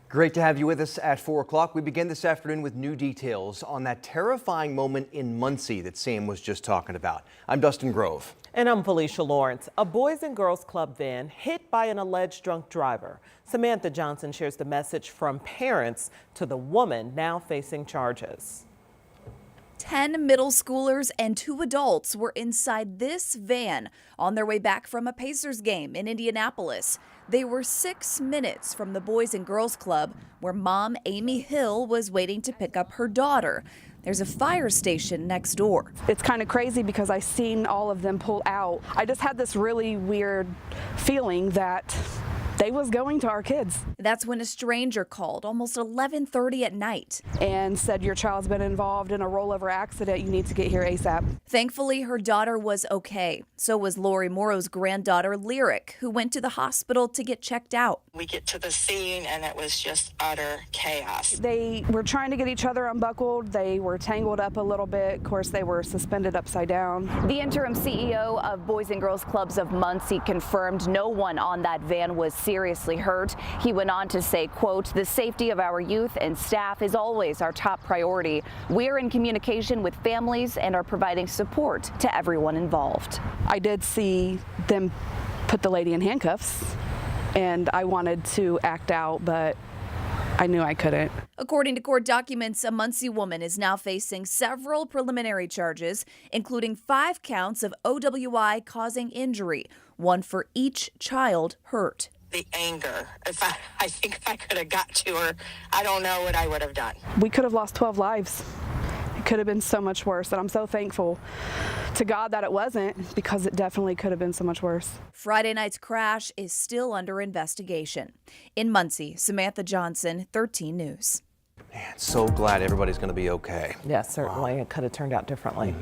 Great to have you with us at 4 o'clock. We begin this afternoon with new details on that terrifying moment in Muncie that Sam was just talking about. I'm Dustin Grove. And I'm Felicia Lawrence. A Boys and Girls Club van hit by an alleged drunk driver. Samantha Johnson shares the message from parents to the woman now facing charges. 10 middle schoolers and 2 adults were inside this van on their way back from a Pacers game in Indianapolis. They were 6 minutes from the Boys and Girls Club where mom Amy Hill was waiting to pick up her daughter. There's a fire station next door. It's kind of crazy because I seen all of them pull out. I just had this really weird feeling that they was going to our kids. That's when a stranger called almost 11:30 at night and said, your child's been involved in a rollover accident. You need to get here ASAP. Thankfully, her daughter was okay. So was Lori Morrow's granddaughter, Lyric, who went to the hospital to get checked out. We get to the scene and it was just utter chaos. They were trying to get each other unbuckled. They were tangled up a little bit. Of course, they were suspended upside down. The interim CEO of Boys and Girls Clubs of Muncie confirmed no one on that van was seriously hurt. He went on to say, quote, "The safety of our youth and staff is always our top priority. We're in communication with families and are providing support to everyone involved." I did see them put the lady in handcuffs, and I wanted to act out, but I knew I couldn't. According to court documents, a Muncie woman is now facing several preliminary charges, including 5 counts of OWI causing injury, 1 for each child hurt. The anger, I think if I could have got to her, I don't know what I would have done. We could have lost 12 lives. It could have been so much worse, and I'm so thankful to God that it wasn't, because it definitely could have been so much worse. Friday night's crash is still under investigation. In Muncie, Samantha Johnson, 13 News. Man, so glad everybody's going to be okay. Yes, certainly. It could have turned out differently.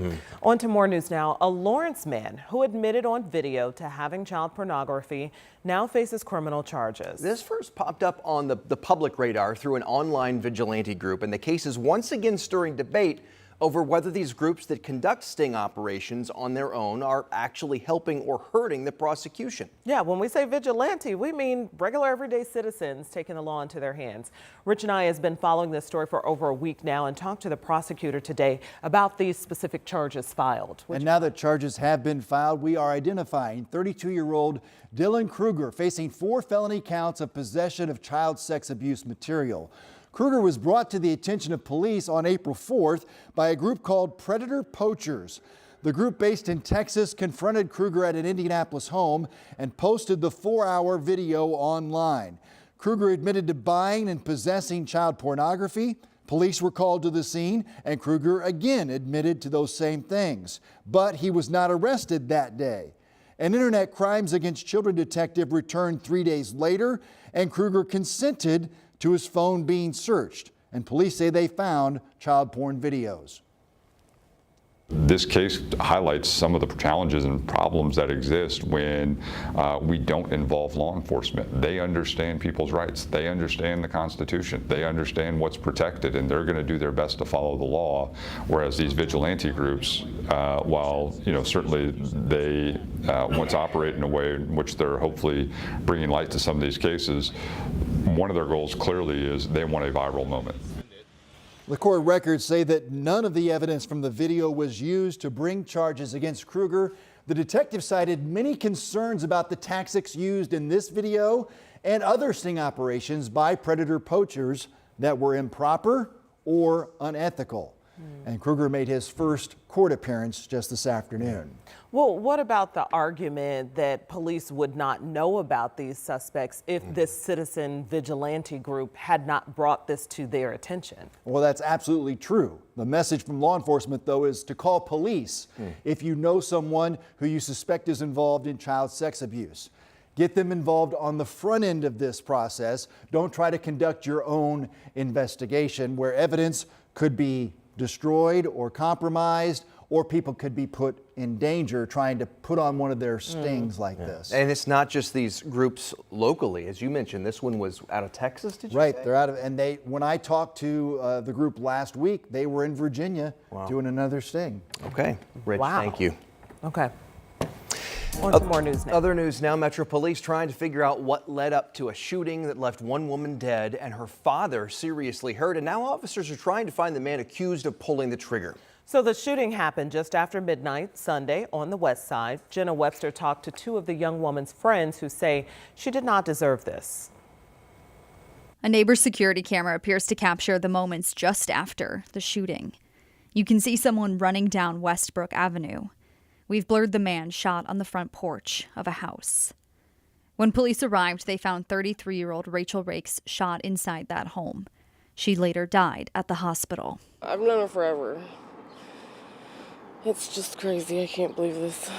On to more news now. A Lawrence man who admitted on video to having child pornography now faces criminal charges. This first popped up on the public radar through an online vigilante group, and the case is once again stirring debate over whether these groups that conduct sting operations on their own are actually helping or hurting the prosecution. Yeah, when we say vigilante, we mean regular everyday citizens taking the law into their hands. Rich and I has been following this story for over a week now and talked to the prosecutor today about these specific charges filed. And now that charges have been filed, we are identifying 32-year-old Dylan Kruger facing 4 felony counts of possession of child sex abuse material. Kruger was brought to the attention of police on April 4th by a group called Predator Poachers. The group based in Texas confronted Kruger at an Indianapolis home and posted the 4-hour video online. Kruger admitted to buying and possessing child pornography. Police were called to the scene, and Kruger again admitted to those same things. But he was not arrested that day. An Internet Crimes Against Children detective returned 3 days later, and Kruger consented to his phone being searched, and police say they found child porn videos. This case highlights some of the challenges and problems that exist when we don't involve law enforcement. They understand people's rights. They understand the Constitution. They understand what's protected, and they're going to do their best to follow the law. Whereas these vigilante groups, while certainly they want to operate in a way in which they're hopefully bringing light to some of these cases, one of their goals clearly is they want a viral moment. The court records say that none of the evidence from the video was used to bring charges against Kruger. The detective cited many concerns about the tactics used in this video and other sting operations by predator poachers that were improper or unethical. And Kruger made his first court appearance just this afternoon. Well, what about the argument that police would not know about these suspects if this citizen vigilante group had not brought this to their attention? Well, that's absolutely true. The message from law enforcement, though, is to call police if you know someone who you suspect is involved in child sex abuse. Get them involved on the front end of this process. Don't try to conduct your own investigation where evidence could be destroyed or compromised, or people could be put in danger trying to put on one of their stings like this. And it's not just these groups locally. As you mentioned, this one was out of Texas, did you say? They're out of, and when I talked to the group last week, they were in Virginia doing another sting. Okay, Rich, thank you. Okay. On to more news now. Other news now, Metro Police trying to figure out what led up to a shooting that left one woman dead and her father seriously hurt. And now officers are trying to find the man accused of pulling the trigger. So the shooting happened just after midnight Sunday on the west side. Jenna Webster talked to two of the young woman's friends who say she did not deserve this. A neighbor's security camera appears to capture the moments just after the shooting. You can see someone running down Westbrook Avenue. We've blurred the man shot on the front porch of a house. When police arrived, they found 33-year-old Rachel Rakes shot inside that home. She later died at the hospital. I've known her forever. It's just crazy. I can't believe this.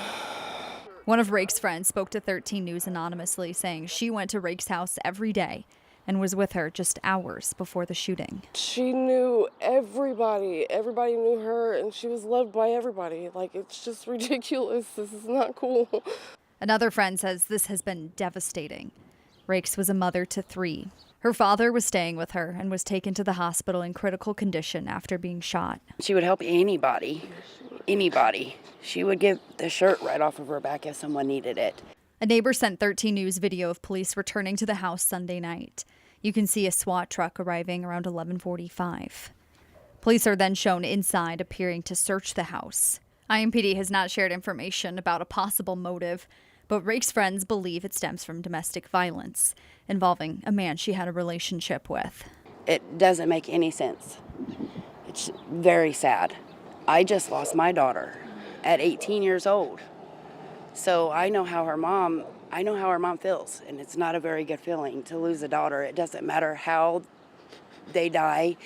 One of Rakes' friends spoke to 13 News anonymously, saying she went to Rakes' house every day and was with her just hours before the shooting. She knew everybody. Everybody knew her, and she was loved by everybody. Like, it's just ridiculous. This is not cool. Another friend says this has been devastating. Rakes was a mother to 3. Her father was staying with her and was taken to the hospital in critical condition after being shot. She would help anybody. She would get the shirt right off of her back if someone needed it. A neighbor sent 13 News video of police returning to the house Sunday night. You can see a SWAT truck arriving around 11:45. Police are then shown inside, appearing to search the house. IMPD has not shared information about a possible motive, but Rakes' friends believe it stems from domestic violence involving a man she had a relationship with. It doesn't make any sense. It's very sad. I just lost my daughter at 18 years old. So I know how her mom feels, and it's not a very good feeling to lose a daughter. It doesn't matter how they die.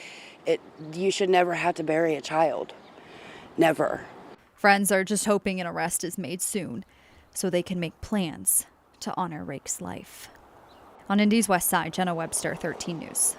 You should never have to bury a child. Never. Friends are just hoping an arrest is made soon so they can make plans to honor Rakes' life. On Indy's West Side, Jenna Webster, 13 News.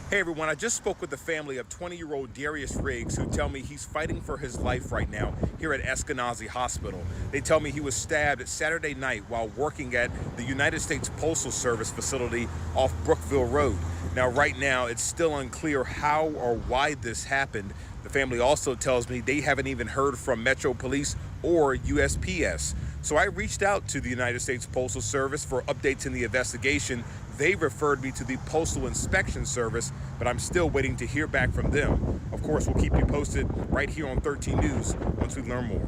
Hey everyone, I just spoke with the family of 20-year-old Darius Riggs, who tell me he's fighting for his life right now here at Eskenazi Hospital. They tell me he was stabbed Saturday night while working at the United States Postal Service facility off Brookville Road. Now, right now, it's still unclear how or why this happened. The family also tells me they haven't even heard from Metro Police or USPS. So I reached out to the United States Postal Service for updates in the investigation. They referred me to the Postal Inspection Service, but I'm still waiting to hear back from them. Of course, we'll keep you posted right here on 13 News once we learn more.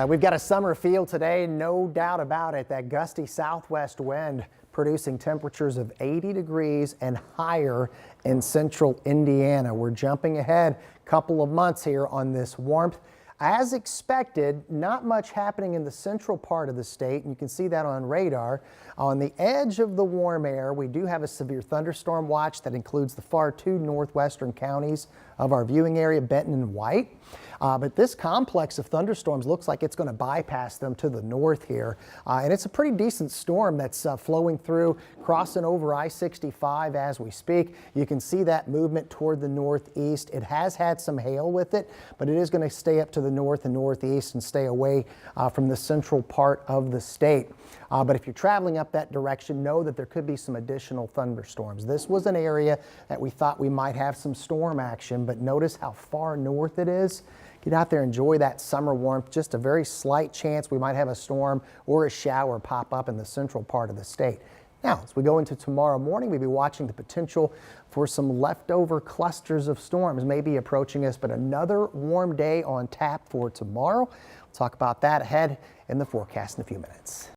We've got a summer feel today, no doubt about it. That gusty southwest wind producing temperatures of 80 degrees and higher in central Indiana. We're jumping ahead a couple of months here on this warmth. As expected, not much happening in the central part of the state, and you can see that on radar. On the edge of the warm air, we do have a severe thunderstorm watch that includes the far 2 northwestern counties of our viewing area, Benton and White. But this complex of thunderstorms looks like it's going to bypass them to the north here. And it's a pretty decent storm that's flowing through, crossing over I-65 as we speak. You can see that movement toward the northeast. It has had some hail with it, but it is going to stay up to the north and northeast and stay away from the central part of the state. But if you're traveling up that direction, know that there could be some additional thunderstorms. This was an area that we thought we might have some storm action, but notice how far north it is. Get out there, enjoy that summer warmth. Just a very slight chance we might have a storm or a shower pop up in the central part of the state. Now, as we go into tomorrow morning, we'll be watching the potential for some leftover clusters of storms maybe approaching us, but another warm day on tap for tomorrow. We'll talk about that ahead in the forecast in a few minutes.